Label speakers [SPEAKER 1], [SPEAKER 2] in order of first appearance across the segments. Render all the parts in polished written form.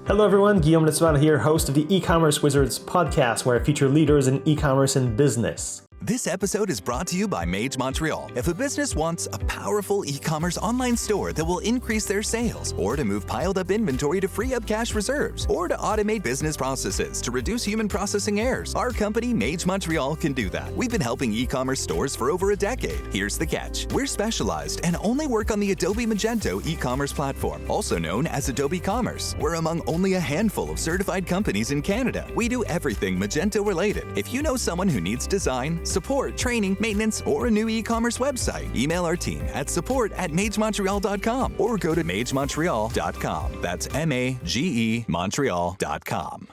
[SPEAKER 1] Hello everyone, Guillaume Nesvana here, host of the E-Commerce Wizards podcast, where I feature leaders in e-commerce and business.
[SPEAKER 2] This episode is brought to you by MageMontreal. If a business wants a powerful e-commerce online store that will increase their sales, or to move piled up inventory to free up cash reserves, or to automate business processes to reduce human processing errors, our company, MageMontreal, can do that. We've been helping e-commerce stores for over a decade. Here's the catch. We're specialized and only work on the Adobe Magento e-commerce platform, also known as Adobe Commerce. We're among only a handful of certified companies in Canada. We do everything Magento related. If you know someone who needs design, support, training, maintenance, or a new e-commerce website, email our team at support@MageMontreal.com or go to MageMontreal.com. That's MAGE Montreal.com.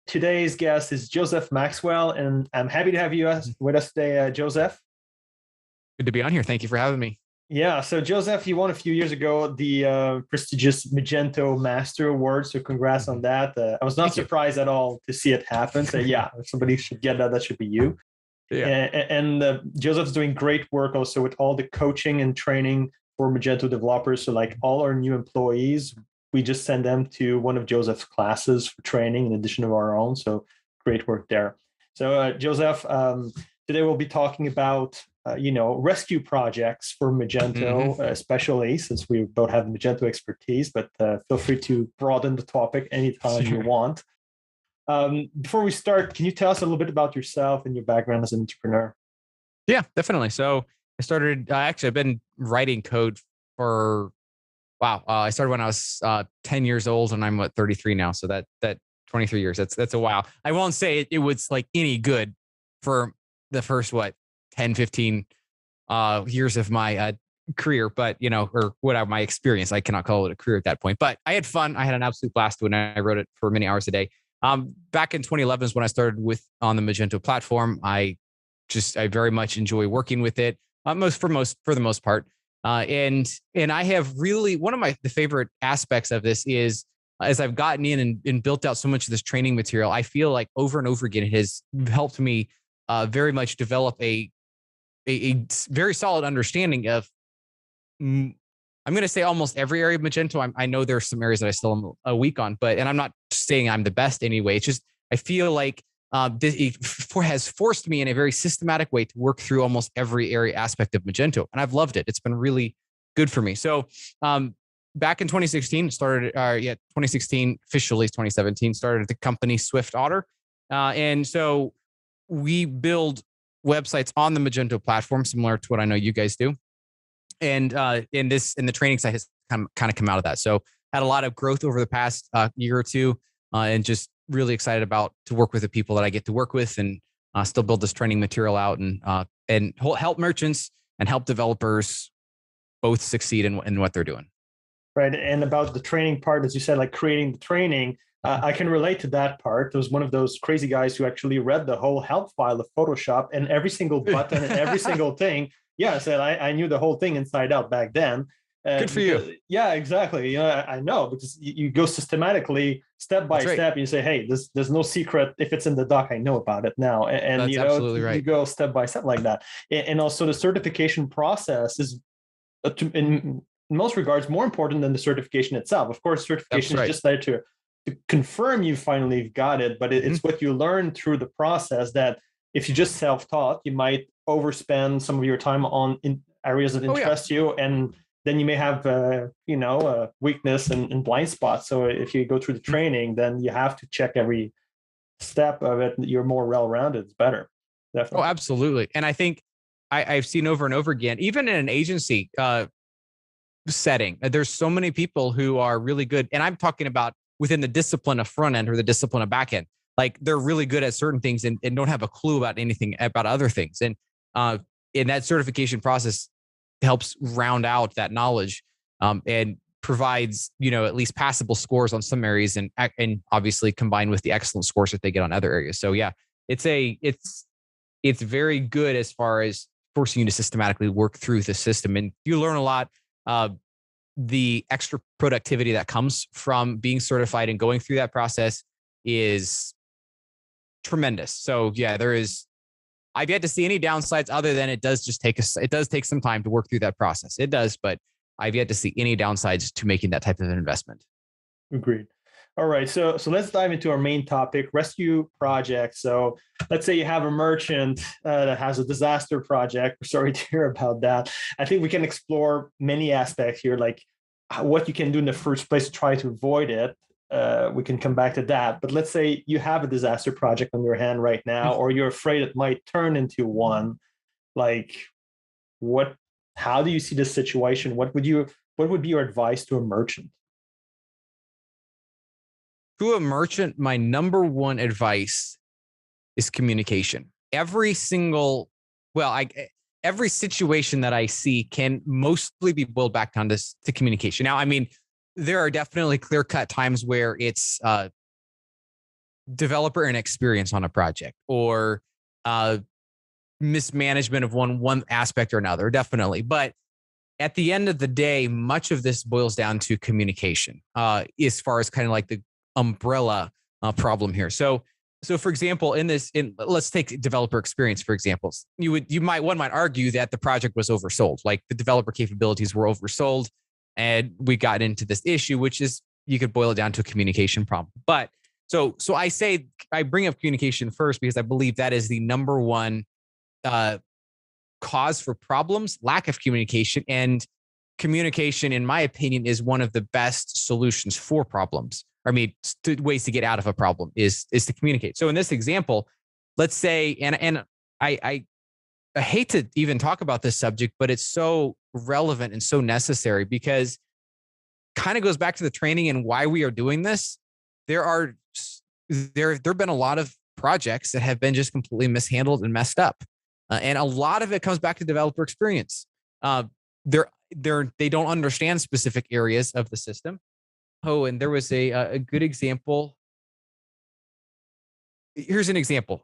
[SPEAKER 1] Today's guest is Joseph Maxwell, and I'm happy to have you with us today, Joseph.
[SPEAKER 3] Good to be on here. Thank you for having me.
[SPEAKER 1] Yeah, so Joseph, you won a few years ago the prestigious Magento Master Award, so congrats on that. I was not surprised at all to see it happen. So yeah, if somebody should get that, that should be you. Yeah. And Joseph's doing great work also with all the coaching and training for Magento developers. So like all our new employees, we just send them to one of Joseph's classes for training in addition to our own. So great work there. So Joseph, today we'll be talking about rescue projects for Magento, especially since we both have Magento expertise, but feel free to broaden the topic anytime you want. Before we start, can you tell us a little bit about yourself and your background as an entrepreneur?
[SPEAKER 3] Yeah, definitely. So I started, I've been writing code for, I started when I was 10 years old and I'm 33 now. So that 23 years, that's a while. I won't say it was like any good for the first, 10, 15 years of my career, but, or whatever, my experience. I cannot call it a career at that point, but I had fun. I had an absolute blast when I wrote it for many hours a day. Back in 2011 is when I started on the Magento platform. I very much enjoy working with it, for the most part. And I have really, one of the favorite aspects of this is, as I've gotten in and built out so much of this training material, I feel like over and over again, it has helped me very much develop a very solid understanding of, I'm going to say almost every area of Magento. I know there are some areas that I still am weak on, and I'm not saying I'm the best anyway. It's just, I feel like it has forced me in a very systematic way to work through almost every area aspect of Magento. And I've loved it. It's been really good for me. So back in 2016, 2016, officially 2017, started the company SwiftOtter. And so we build websites on the Magento platform, similar to what I know you guys do. And the training side has kind of come out of that. So had a lot of growth over the past year or two, and just really excited to work with the people that I get to work with, and still build this training material out and help merchants and help developers both succeed in what they're doing.
[SPEAKER 1] Right. And about the training part, as you said, like creating the training, I can relate to that part. There was one of those crazy guys who actually read the whole help file of Photoshop and every single button and every single thing. Yeah, so I knew the whole thing inside out back then.
[SPEAKER 3] Good for you.
[SPEAKER 1] Yeah, exactly. I know, because you go systematically, step by step, and you say, hey, there's no secret. If it's in the doc, I know about it now. And
[SPEAKER 3] that's absolutely right.
[SPEAKER 1] You go step by step like that. And also the certification process is, in most regards, more important than the certification itself. Of course, certification is just there to confirm you finally got it, but it's what you learn through the process that if you just self-taught, you might overspend some of your time on areas that interest you, and then you may have a weakness and blind spots. So if you go through the training, then you have to check every step of it. You're more well-rounded. It's better. Definitely.
[SPEAKER 3] Oh, absolutely. And I think I've seen over and over again, even in an agency setting, there's so many people who are really good. And I'm talking about within the discipline of front end or the discipline of back end. Like they're really good at certain things and don't have a clue about anything about other things. And in that certification process helps round out that knowledge and provides, at least passable scores on some areas and obviously combined with the excellent scores that they get on other areas. So yeah, it's very good as far as forcing you to systematically work through the system. And you learn a lot. The extra productivity that comes from being certified and going through that process is tremendous. So yeah, I've yet to see any downsides other than it does take some time to work through that process. It does, but I've yet to see any downsides to making that type of an investment.
[SPEAKER 1] Agreed. All right, so let's dive into our main topic, rescue projects. So let's say you have a merchant that has a disaster project. We're sorry to hear about that. I think we can explore many aspects here, like what you can do in the first place to try to avoid it. We can come back to that. But let's say you have a disaster project on your hand right now, or you're afraid it might turn into one. Like, what? How do you see this situation? What would be your advice to a merchant?
[SPEAKER 3] To a merchant, my number one advice is communication. Every situation that I see can mostly be boiled back down to communication. Now, I mean, there are definitely clear-cut times where it's developer inexperience on a project, or mismanagement of one aspect or another, definitely. But at the end of the day, much of this boils down to communication, as far as kind of like the umbrella problem here. So for example, let's take developer experience, for example. One might argue that the project was oversold, like the developer capabilities were oversold, and we got into this issue, which is, you could boil it down to a communication problem. But so I bring up communication first because I believe that is the number one cause for problems, lack of communication. And communication, in my opinion, is one of the best solutions for problems. I mean, ways to get out of a problem is to communicate. So in this example, let's say, and I hate to even talk about this subject, but it's so relevant and so necessary, because kind of goes back to the training and why we are doing this. There have been a lot of projects that have been just completely mishandled and messed up. And a lot of it comes back to developer experience. They don't understand specific areas of the system. Oh, and there was a good example. Here's an example.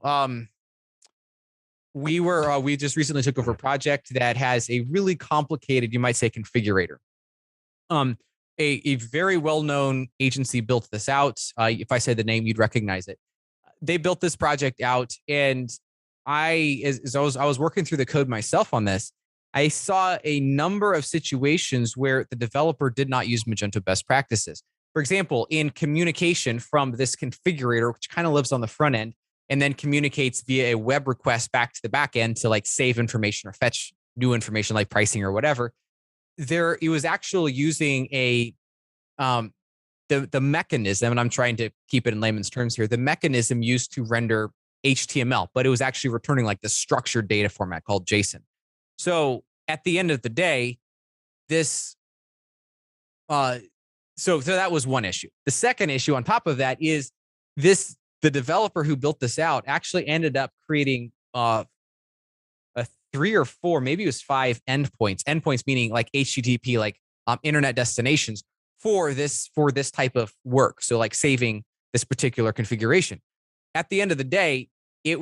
[SPEAKER 3] We just recently took over a project that has a really complicated, you might say, configurator. A very well-known agency built this out. If I said the name, you'd recognize it. They built this project out, and as I was working through the code myself on this, I saw a number of situations where the developer did not use Magento best practices. For example, in communication from this configurator, which kind of lives on the front end, and then communicates via a web request back to the back end to like save information or fetch new information like pricing or whatever. It was actually using the mechanism, and I'm trying to keep it in layman's terms here, the mechanism used to render HTML, but it was actually returning like the structured data format called JSON. So at the end of the day, so that was one issue. The second issue on top of that is the developer who built this out actually ended up creating a 3 or 4, maybe it was 5 endpoints meaning like HTTP, like internet destinations for this type of work. So like saving this particular configuration. At the end of the day, it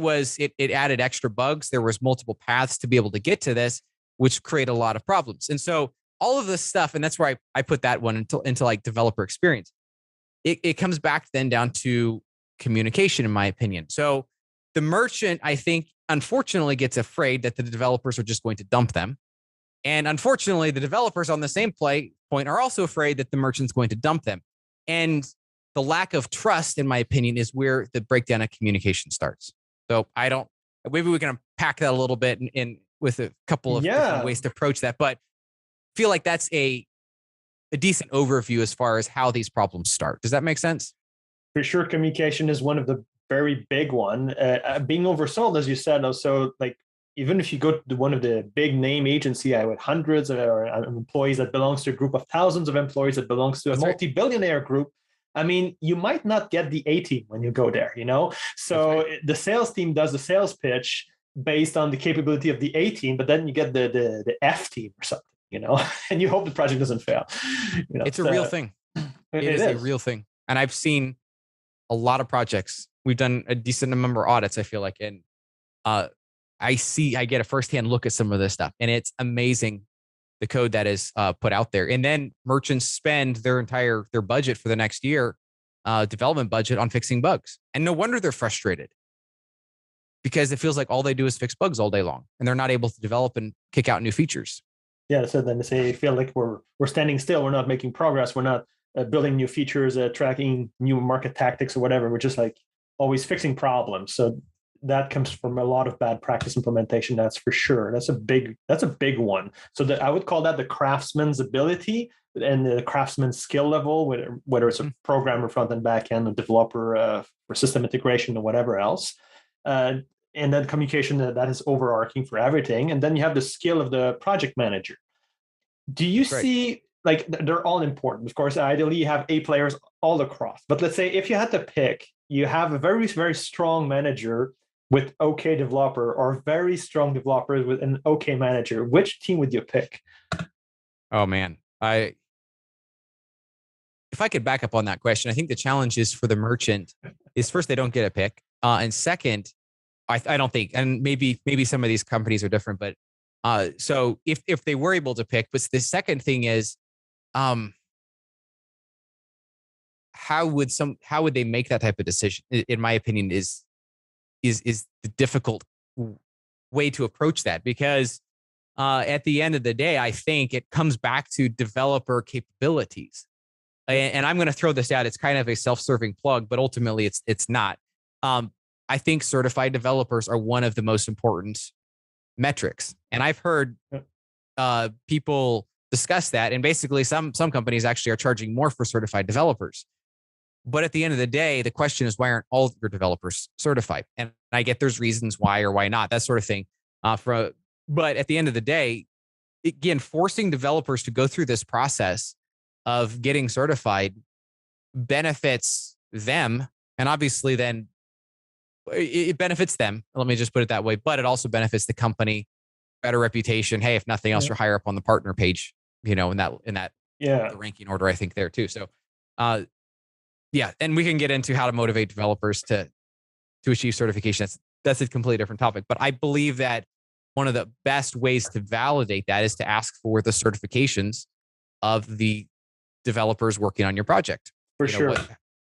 [SPEAKER 3] added extra bugs. There was multiple paths to be able to get to this, which create a lot of problems. And so all of this stuff, and that's where I put that one into like developer experience. It comes back then down to communication, in my opinion. So the merchant, I think, unfortunately gets afraid that the developers are just going to dump them. And unfortunately, the developers on the same point are also afraid that the merchant's going to dump them. And the lack of trust, in my opinion, is where the breakdown of communication starts. So maybe we can unpack that a little bit in with a couple of different ways to approach that. But I feel like that's a decent overview as far as how these problems start. Does that make sense?
[SPEAKER 1] For sure, communication is one of the very big one. Being oversold, as you said, also, like, even if you go to one of the big name agency with hundreds of employees that belongs to a group of thousands of employees that belongs to a multi-billionaire group, I mean, you might not get the A team when you go there, So the sales team does the sales pitch based on the capability of the A team, but then you get the F team or something, and you hope the project doesn't fail.
[SPEAKER 3] It's a real thing. It is a real thing. And I've seen a lot of projects. We've done a decent number of audits, I feel like. And I get a firsthand look at some of this stuff, and it's amazing the code that is put out there. And then merchants spend their budget for the next year, development budget, on fixing bugs. And no wonder they're frustrated, because it feels like all they do is fix bugs all day long, and they're not able to develop and kick out new features.
[SPEAKER 1] Yeah, so then they feel like we're standing still, we're not making progress, we're not building new features, tracking new market tactics or whatever. We're just like always fixing problems. So that comes from a lot of bad practice implementation. That's for sure. That's a big one. So I would call that the craftsman's ability and the craftsman's skill level, whether it's a programmer, front and back end, a developer for system integration or whatever else. And then communication that is overarching for everything. And then you have the skill of the project manager. Do you see, like, they're all important? Of course, ideally you have A players all across. But let's say if you had to pick, you have a very, very strong manager with okay developer, or very strong developers with an okay manager. Which team would you pick?
[SPEAKER 3] Oh man, if I could back up on that question, I think the challenge is for the merchant is first, they don't get a pick. And second, I don't think, and maybe some of these companies are different, but so if they were able to pick, but the second thing is, how would they make that type of decision? In my opinion, is the difficult way to approach that, because at the end of the day, I think it comes back to developer capabilities. And I'm going to throw this out. It's kind of a self-serving plug, but ultimately it's not. I think certified developers are one of the most important metrics. And I've heard people discuss that. And basically some companies actually are charging more for certified developers. But at the end of the day, the question is, why aren't all of your developers certified? And I get there's reasons why or why not, that sort of thing. But at the end of the day, again, forcing developers to go through this process of getting certified benefits them. And obviously then it benefits them. Let me just put it that way. But it also benefits the company, better reputation. Hey, if nothing else, you're higher up on the partner page, in that the ranking order, I think there too. So, yeah, and we can get into how to motivate developers to achieve certification. That's a completely different topic. But I believe that one of the best ways to validate that is to ask for the certifications of the developers working on your project.
[SPEAKER 1] For sure.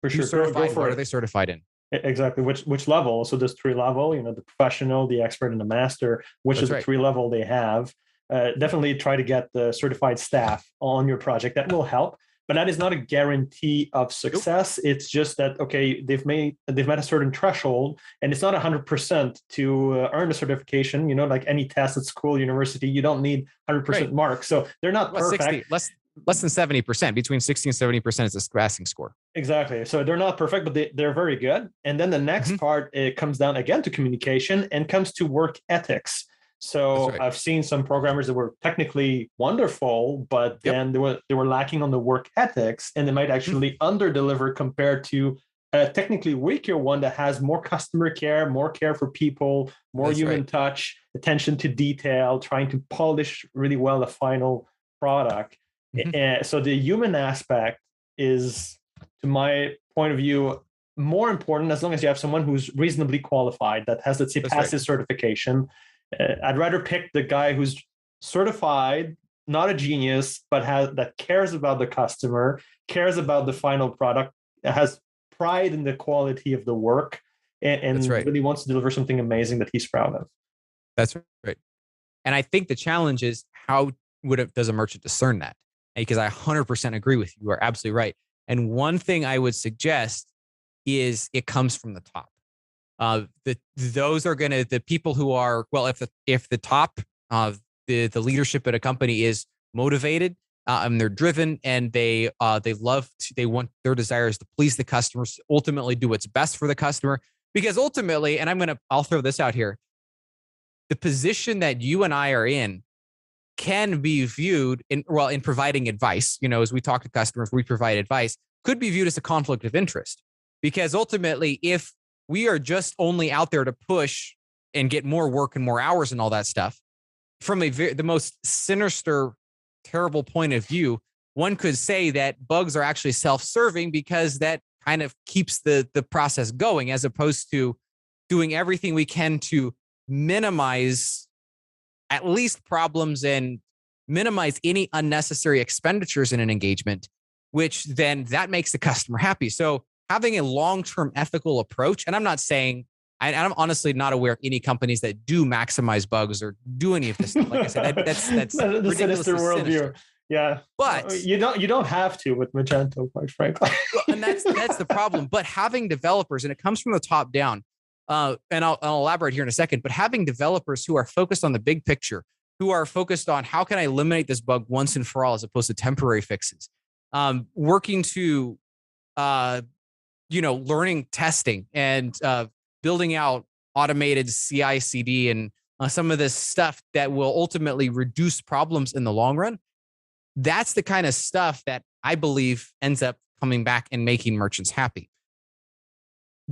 [SPEAKER 3] Certified, what are they certified in?
[SPEAKER 1] Exactly. Which level? So there's 3 level, the professional, the expert, and the master, which is the 3 level they have. Definitely try to get the certified staff on your project. That will help. But that is not a guarantee of success. Nope. It's just that, okay, they've met a certain threshold, and it's not 100% to earn the certification. Like any test at school, university, you don't need 100% marks. So they're not perfect.
[SPEAKER 3] Less than 70%, between 60 and 70% is a passing score.
[SPEAKER 1] Exactly. So they're not perfect, but they're very good. And then the next part, it comes down again to communication and comes to work ethics. So I've seen some programmers that were technically wonderful, but then they were lacking on the work ethics, and they might actually under-deliver compared to a technically weaker one that has more customer care, more care for people, more human touch, attention to detail, trying to polish really well the final product. So the human aspect is, to my point of view, more important as long as you have someone who's reasonably qualified, that has, let's say, passed his certification. I'd rather pick the guy who's certified, not a genius, but that cares about the customer, cares about the final product, has pride in the quality of the work, and really wants to deliver something amazing that he's proud of.
[SPEAKER 3] That's right. And I think the challenge is, how does a merchant discern that? Because I 100% agree with you. You are absolutely right. And one thing I would suggest is it comes from the top. Those are going to, the people who are, well, if the top, the leadership at a company is motivated, and they're driven, and they want, their desire is to please the customers, ultimately do what's best for the customer. Because ultimately, and I'll throw this out here, the position that you and I are in can be viewed in providing advice, as we talk to customers, we provide advice, could be viewed as a conflict of interest. Because ultimately, if we are just only out there to push and get more work and more hours and all that stuff, from the most sinister, terrible point of view, one could say that bugs are actually self-serving, because that kind of keeps the process going, as opposed to doing everything we can to minimize at least problems and minimize any unnecessary expenditures in an engagement, which then that makes the customer happy. So having a long-term ethical approach, and I'm not saying, I'm honestly not aware of any companies that do maximize bugs or do any of this stuff. Like I said, that's
[SPEAKER 1] the sinister worldview. Yeah,
[SPEAKER 3] But
[SPEAKER 1] you don't have to with Magento, quite frankly.
[SPEAKER 3] and that's the problem. But having developers, and it comes from the top down, and I'll elaborate here in a second. But having developers who are focused on the big picture, who are focused on how can I eliminate this bug once and for all, as opposed to temporary fixes, working to, learning testing and building out automated CI/CD and some of this stuff that will ultimately reduce problems in the long run. That's the kind of stuff that I believe ends up coming back and making merchants happy.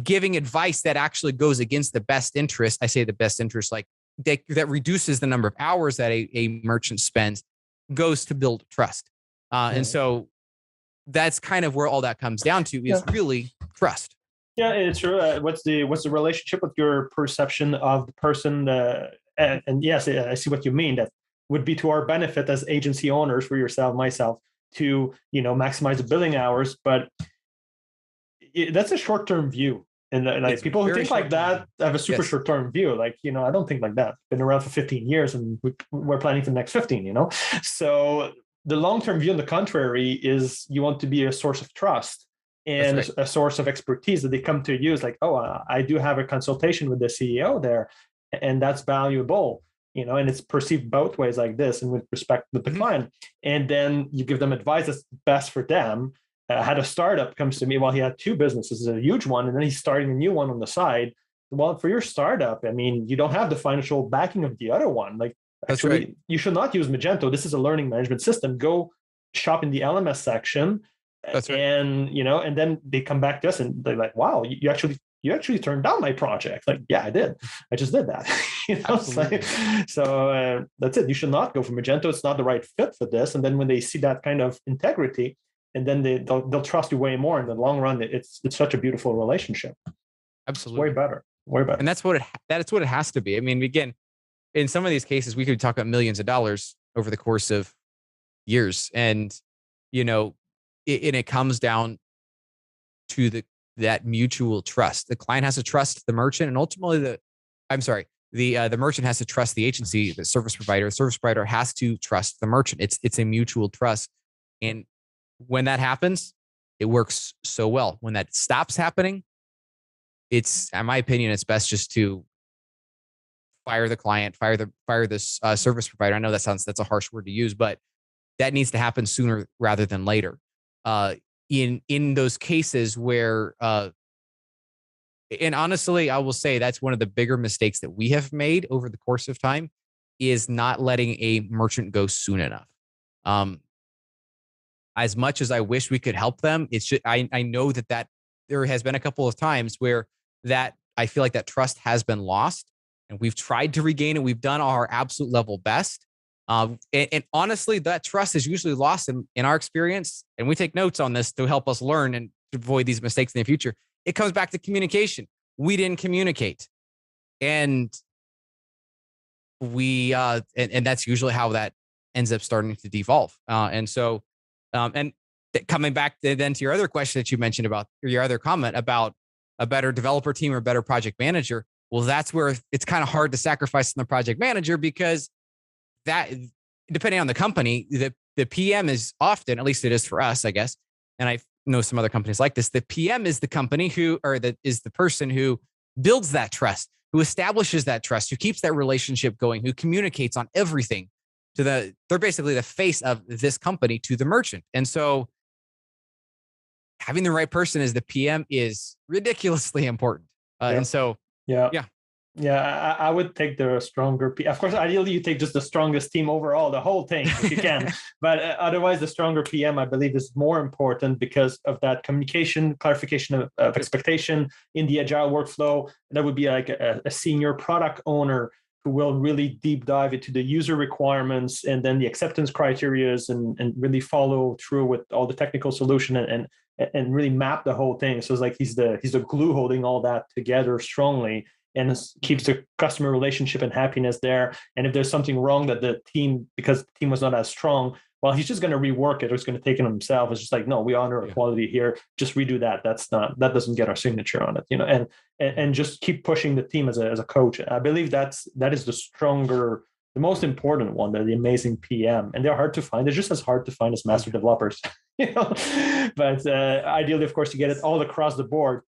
[SPEAKER 3] Giving advice that actually goes against the best interest. I say the best interest, like that reduces the number of hours that a merchant spends, goes to build trust. And so that's kind of where all that comes down to, is really trust.
[SPEAKER 1] Yeah, it's true. What's the relationship with your perception of the person? And yes, I see what you mean. That would be to our benefit as agency owners, for yourself, myself, to maximize the billing hours. But that's a short-term view. And like people who think like that have a super short-term view. Like, I don't think like that. Been around for 15 years and we're planning for the next 15, So the long-term view, on the contrary, is you want to be a source of trust and a source of expertise that they come to you. Is like, oh, I do have a consultation with the CEO there, and that's valuable, and it's perceived both ways like this, and with respect to the client. And then you give them advice that's best for them. I had a startup comes to me. Well, he had two businesses, a huge one, and then he's starting a new one on the side. Well, for your startup, I mean, you don't have the financial backing of the other one. Like, actually, you should not use Magento. This is a learning management system. Go shop in the LMS section. That's right. And, and then they come back to us and they're like, wow, you actually turned down my project. Like, yeah, I did. I just did that. So that's it. You should not go for Magento. It's not the right fit for this. And then when they see that kind of integrity, and then they'll trust you way more in the long run. It's such a beautiful relationship.
[SPEAKER 3] Absolutely.
[SPEAKER 1] It's way better.
[SPEAKER 3] And that's what it has to be. I mean, again, in some of these cases, we could talk about millions of dollars over the course of years. And, and it comes down to that mutual trust. The client has to trust the merchant, and ultimately the merchant has to trust the agency, the service provider. The service provider has to trust the merchant. It's a mutual trust. And when that happens, it works so well. When that stops happening, it's, in my opinion, it's best just to fire the client, fire this service provider. I know that's a harsh word to use, but that needs to happen sooner rather than later. In those cases where, and honestly, I will say that's one of the bigger mistakes that we have made over the course of time, is not letting a merchant go soon enough. As much as I wish we could help them, it's just, I know that there has been a couple of times where that I feel like that trust has been lost, and we've tried to regain it. We've done our absolute level best. And honestly, that trust is usually lost in our experience. And we take notes on this to help us learn and avoid these mistakes in the future. It comes back to communication. We didn't communicate. And and that's usually how that ends up starting to devolve. Coming back then to your other question that you mentioned about, or your other comment about a better developer team or better project manager. Well, that's where it's kind of hard to sacrifice on the project manager, because that, depending on the company, the PM is often, at least it is for us, I guess, and I know some other companies like this, the PM is the company is the person who builds that trust, who establishes that trust, who keeps that relationship going, who communicates on everything they're basically the face of this company to the merchant. And so having the right person as the PM is ridiculously important. And so,
[SPEAKER 1] I would take the stronger. Of course, ideally, you take just the strongest team overall, the whole thing, if you can. But otherwise, the stronger PM, I believe, is more important because of that communication, clarification of expectation in the agile workflow. That would be like a senior product owner who will really deep dive into the user requirements and then the acceptance criteria and really follow through with all the technical solution and really map the whole thing. So it's like he's the glue holding all that together strongly, and keeps the customer relationship and happiness there. And if there's something wrong that because the team was not as strong, well, he's just going to rework it, or he's going to take it on himself. It's just like, no, we honor equality here. Just redo that. That doesn't get our signature on it, and just keep pushing the team as a coach. I believe that is the stronger the most important one. They're the amazing PM, and they're hard to find. They're just as hard to find as master developers, But ideally, of course, you get it all across the board.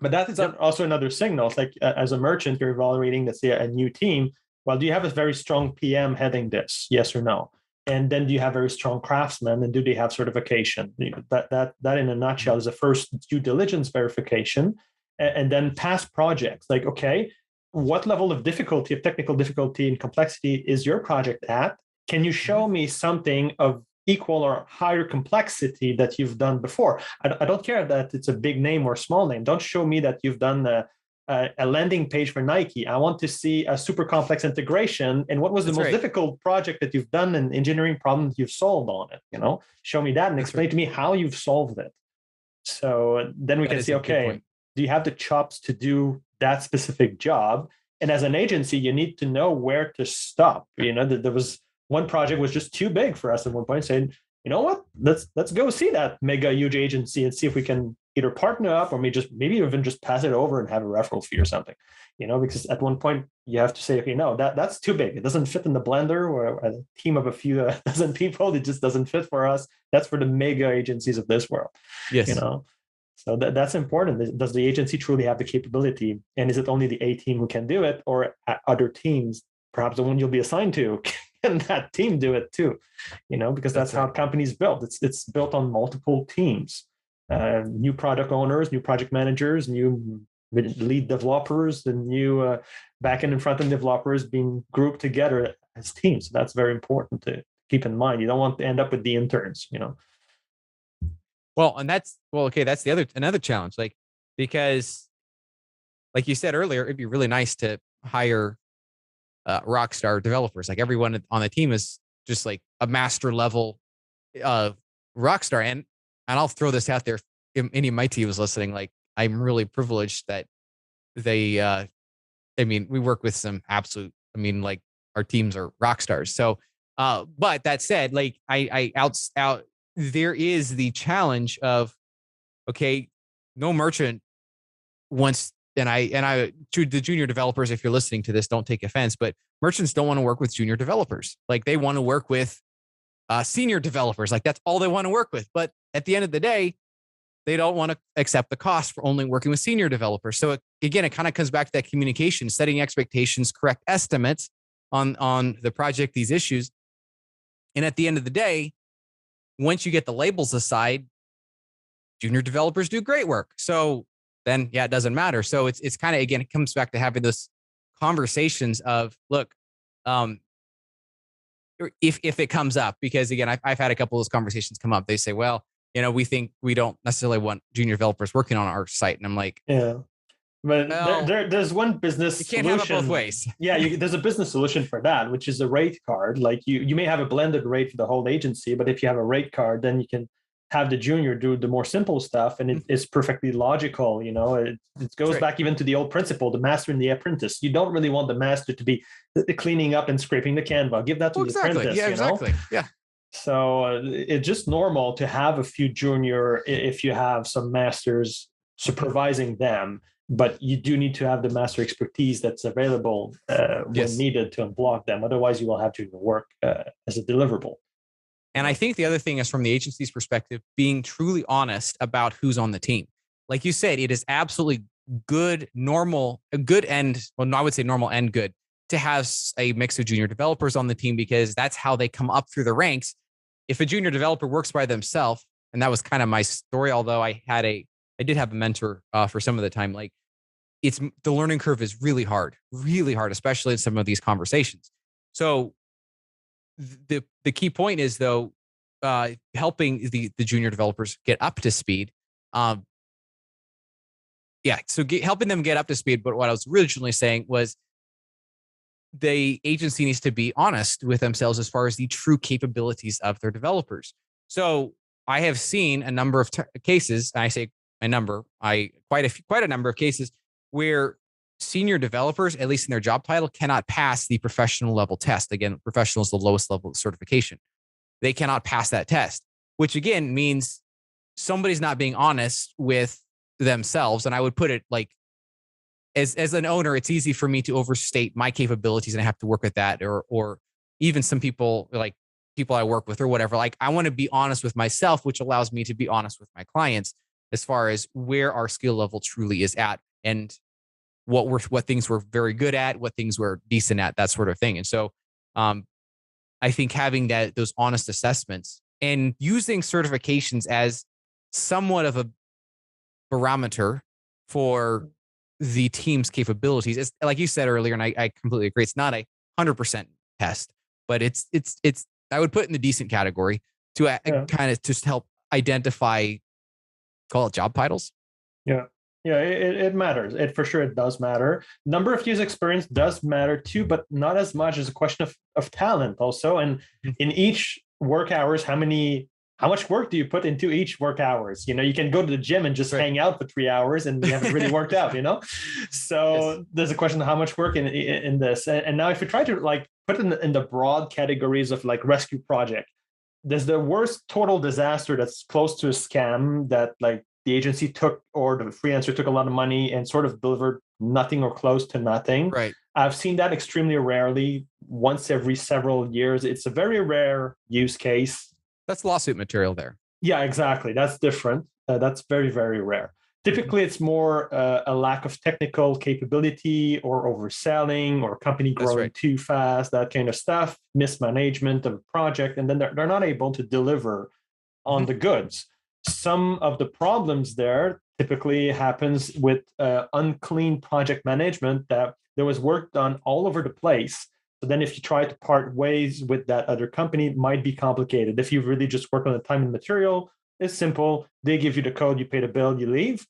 [SPEAKER 1] But that is also another signal. It's like as a merchant, you're evaluating, let's say, a new team. Well, do you have a very strong PM heading this? Yes or no? And then do you have very strong craftsmen, and do they have certification? That in a nutshell is the first due diligence verification. And then past projects, like, okay, what level of difficulty, of technical difficulty and complexity is your project at? Can you show me something of equal or higher complexity that you've done before? I don't care that it's a big name or small name. Don't show me that you've done a landing page for Nike. I want to see a super complex integration. And what was the most difficult project that you've done, and engineering problem that you've solved on it? Show me that and explain to me how you've solved it. So then we can see, okay, do you have the chops to do that specific job? And as an agency, you need to know where to stop. There was one project was just too big for us at one point, saying, you know what, let's go see that mega huge agency and see if we can either partner up or maybe even just pass it over and have a referral fee or something, because at one point you have to say, okay, no, that's too big. It doesn't fit in the blender, or a team of a few dozen people. It just doesn't fit for us. That's for the mega agencies of this world.
[SPEAKER 3] Yes.
[SPEAKER 1] So that's important. Does the agency truly have the capability? And is it only the A team who can do it, or other teams, perhaps the one you'll be assigned to, can that team do it too? Because that's how companies built. It's built on multiple teams, new product owners, new project managers, new lead developers, and new back-end and front-end developers being grouped together as teams. So that's very important to keep in mind. You don't want to end up with the interns,
[SPEAKER 3] Well, and that's another challenge, because like you said earlier, it'd be really nice to hire rock star developers. Like everyone on the team is just like a master level rock star. And I'll throw this out there. If any of my team is listening, like I'm really privileged that they, we work with some absolute, like our teams are rock stars. So, but that said, like there is the challenge of, okay, no merchant wants, and I to the junior developers, if you're listening to this, don't take offense, but merchants don't want to work with junior developers. Like they want to work with senior developers. Like that's all they want to work with. But at the end of the day, they don't want to accept the cost for only working with senior developers. So again, it kind of comes back to that communication, setting expectations, correct estimates on the project, these issues. And at the end of the day, once you get the labels aside, junior developers do great work. So then, it doesn't matter. So it's kind of, again, it comes back to having those conversations of, look, if it comes up, because again, I've had a couple of those conversations come up. They say, well, we think we don't necessarily want junior developers working on our site. And I'm like,
[SPEAKER 1] yeah. But there's one business
[SPEAKER 3] you can't
[SPEAKER 1] solution.
[SPEAKER 3] Have it both ways.
[SPEAKER 1] Yeah, there's a business solution for that, which is a rate card. Like you may have a blended rate for the whole agency, but if you have a rate card, then you can have the junior do the more simple stuff, and it's perfectly logical. It goes back even to the old principle, the master and the apprentice. You don't really want the master to be the cleaning up and scraping the Canva. Give that to the apprentice.
[SPEAKER 3] Yeah, exactly. Yeah.
[SPEAKER 1] So it's just normal to have a few junior if you have some masters supervising them. But you do need to have the master expertise that's available when needed to unblock them. Otherwise, you will have to work as a deliverable.
[SPEAKER 3] And I think the other thing is, from the agency's perspective, being truly honest about who's on the team. Like you said, it is absolutely good, normal, I would say normal and good to have a mix of junior developers on the team, because that's how they come up through the ranks. If a junior developer works by themselves, and that was kind of my story, although I did have a mentor for some of the time. Like the learning curve is really hard, especially in some of these conversations. So the key point is, though, helping the junior developers get up to speed. Helping them get up to speed. But what I was originally saying was, the agency needs to be honest with themselves as far as the true capabilities of their developers. So I have seen a number of cases, and I say a number, quite a number of cases where senior developers, at least in their job title, cannot pass the professional level test. Again, professional is the lowest level of certification. They cannot pass that test, which again means somebody's not being honest with themselves. And I would put it like, as an owner, it's easy for me to overstate my capabilities, and I have to work with that, or even some people like people I work with or whatever, like I want to be honest with myself, which allows me to be honest with my clients as far as where our skill level truly is at and what things we're very good at, what things we're decent at, that sort of thing. And so I think having those honest assessments and using certifications as somewhat of a barometer for the team's capabilities is, like you said earlier, and I completely agree. It's not 100% test, but it's I would put it in the decent category to kind of just help identify, call it job titles.
[SPEAKER 1] Yeah. Yeah, it matters. It for sure it does matter. Number of years experience does matter too, but not as much as a question of talent also. And in each work hours, how much work do you put into each work hours? You can go to the gym and just hang out for 3 hours and you haven't really worked out, So there's a question of how much work in this. And now if you try to like put it in the broad categories of like rescue project, there's the worst total disaster that's close to a scam that like the agency took or the freelancer took a lot of money and sort of delivered nothing or close to nothing.
[SPEAKER 3] Right.
[SPEAKER 1] I've seen that extremely rarely, once every several years. It's a very rare use case.
[SPEAKER 3] That's lawsuit material there.
[SPEAKER 1] Yeah, exactly. That's different. That's very, very rare. Typically, it's more a lack of technical capability or overselling or company growing too fast, that kind of stuff, mismanagement of a project, and then they're not able to deliver on the goods. Some of the problems there typically happens with unclean project management, that there was work done all over the place. So then if you try to part ways with that other company, it might be complicated. If you really just work on the time and material, it's simple. They give you the code, you pay the bill, you leave,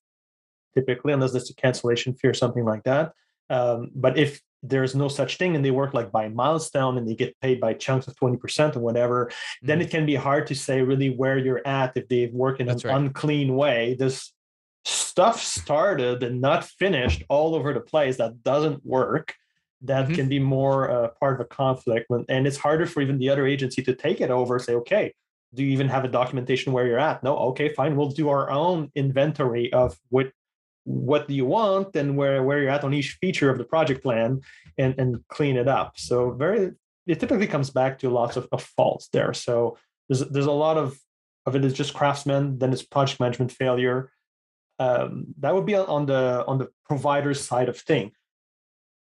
[SPEAKER 1] typically, unless there's a cancellation fee or something like that. But if there's no such thing and they work like by milestone and they get paid by chunks of 20% or whatever, then it can be hard to say really where you're at if they've worked in an unclean way. This stuff started and not finished all over the place that doesn't work. That can be more part of a conflict. And it's harder for even the other agency to take it over, say, okay, do you even have a documentation where you're at? No, okay, fine. We'll do our own inventory of what do you want and where you're at on each feature of the project plan and clean it up. So it typically comes back to lots of faults there. So there's a lot of it is just craftsman, then it's project management failure. That would be on the provider side of thing.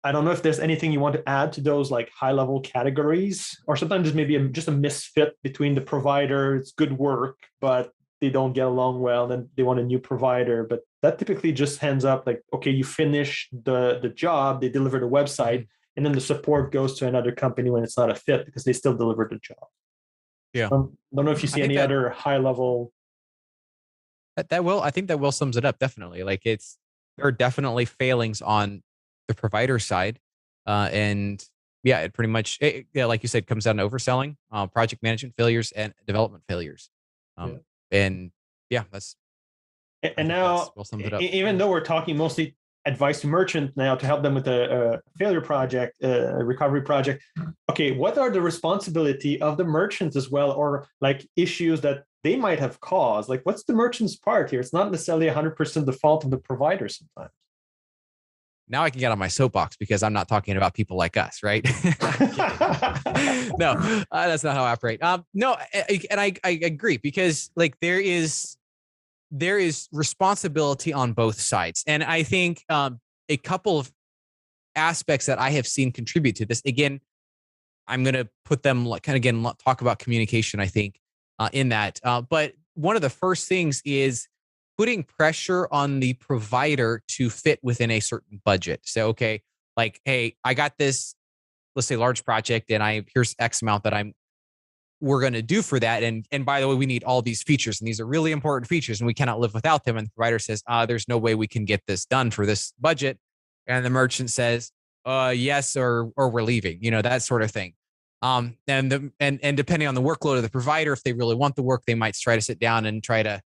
[SPEAKER 1] I don't know if there's anything you want to add to those like high level categories, or sometimes it's maybe just a misfit between the provider. It's good work, but they don't get along well, then they want a new provider. But that typically just ends up like, okay, you finish the job, they deliver the website, and then the support goes to another company when it's not a fit because they still delivered the job.
[SPEAKER 3] Yeah.
[SPEAKER 1] Don't know if you see any other high level.
[SPEAKER 3] I think that sums it up. Definitely. Like there are definitely failings on the provider side. And yeah, it pretty much, like you said, comes down to overselling, project management failures and development failures. And yeah,
[SPEAKER 1] now,
[SPEAKER 3] well summed it up.
[SPEAKER 1] Even though we're talking mostly advice to merchant now to help them with a failure project, a recovery project, okay, what are the responsibility of the merchants as well, or like issues that they might have caused? Like, what's the merchant's part here? It's not necessarily 100% the fault of the provider sometimes.
[SPEAKER 3] Now I can get on my soapbox because I'm not talking about people like us, right? No, that's not how I operate. No, and I agree, because like there is responsibility on both sides. And I think a couple of aspects that I have seen contribute to this, again, I'm going to put them like kind of, again, talk about communication, I think, in that. But one of the first things is putting pressure on the provider to fit within a certain budget. So, okay, like, hey, I got this, let's say, large project, and here's X amount that we're going to do for that. And by the way, we need all these features, and these are really important features, and we cannot live without them. And the provider says, there's no way we can get this done for this budget. And the merchant says, yes, or we're leaving, that sort of thing. And depending on the workload of the provider, if they really want the work, they might try to sit down and try to,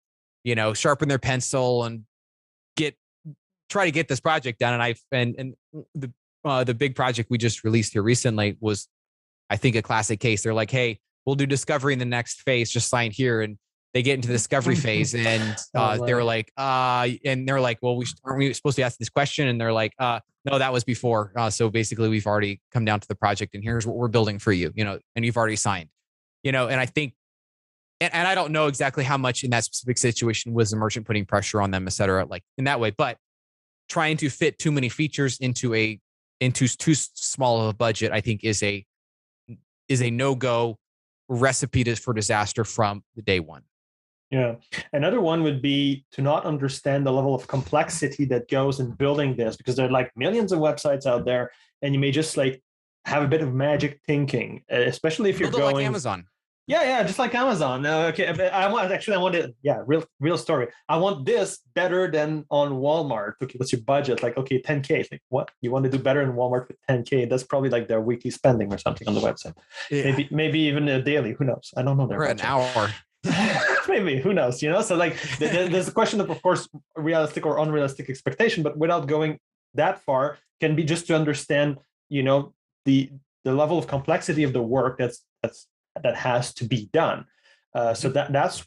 [SPEAKER 3] sharpen their pencil and try to get this project done. And the big project we just released here recently was, I think, a classic case. They're like, hey, we'll do discovery in the next phase, just sign here. And they get into the discovery phase, and they're like, well, aren't we supposed to ask this question? And they're like, no, that was before. So basically, we've already come down to the project, and here's what we're building for you, and you've already signed, and I think, and I don't know exactly how much in that specific situation was the merchant putting pressure on them, et cetera, like in that way, but trying to fit too many features into too small of a budget, I think is a no-go recipe for disaster from the day one.
[SPEAKER 1] Yeah. Another one would be to not understand the level of complexity that goes in building this, because there are like millions of websites out there, and you may just like have a bit of magic thinking, especially if you're going
[SPEAKER 3] like Amazon.
[SPEAKER 1] Yeah, just like Amazon. Okay, but I wanted, real story. I want this better than on Walmart. Okay, what's your budget? Like, okay, 10K. Like, what? You want to do better in Walmart with 10K? That's probably like their weekly spending or something on the website. Yeah. Maybe even a daily. Who knows? I don't know their budget.
[SPEAKER 3] An hour.
[SPEAKER 1] Maybe, who knows? So like, there's a question of course, realistic or unrealistic expectation, but without going that far, can be just to understand, the level of complexity of the work that has to be done. So that's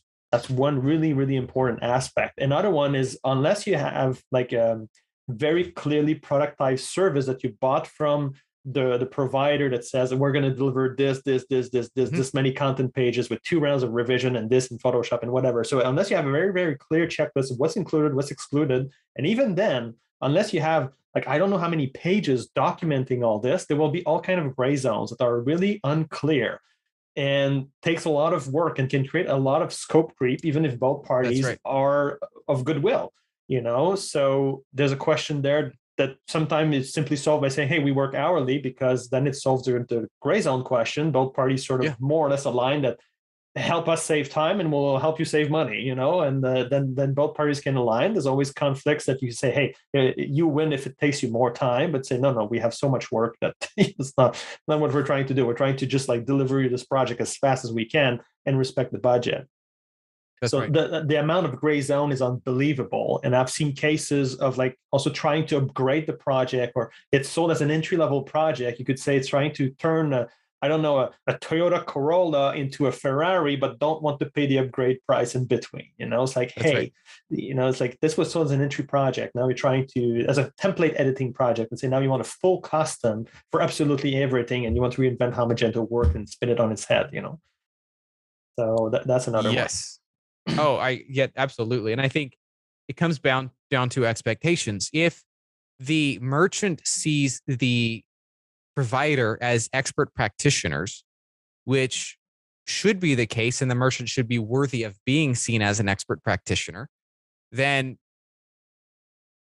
[SPEAKER 1] one really, really important aspect. Another one is, unless you have like a very clearly productized service that you bought from the provider that says, we're going to deliver this many content pages with 2 rounds of revision and this in Photoshop and whatever. So unless you have a very, very clear checklist of what's included, what's excluded, and even then, unless you have, like, I don't know how many pages documenting all this, there will be all kind of gray zones that are really unclear and takes a lot of work and can create a lot of scope creep, even if both parties are of goodwill, So there's a question there that sometimes is simply solved by saying, hey, we work hourly, because then it solves the gray zone question. Both parties sort of more or less align that help us save time and we'll help you save money, and then both parties can align. There's always conflicts that you say, hey, you win if it takes you more time, but say, no, we have so much work that it's not what we're trying to do. We're trying to just like deliver you this project as fast as we can and respect the budget. That's right. The amount of gray zone is unbelievable. And I've seen cases of like also trying to upgrade the project, or it's sold as an entry-level project. You could say it's trying to turn a Toyota Corolla into a Ferrari, but don't want to pay the upgrade price in between. It's like, it's like, this was sold as an entry project. Now we're trying to, as a template editing project, and say now you want a full custom for absolutely everything, and you want to reinvent how Magento worked and spin it on its head. So that's another one.
[SPEAKER 3] Yes. Oh, I get absolutely, and I think it comes down to expectations. If the merchant sees the provider as expert practitioners, which should be the case, and the merchant should be worthy of being seen as an expert practitioner, then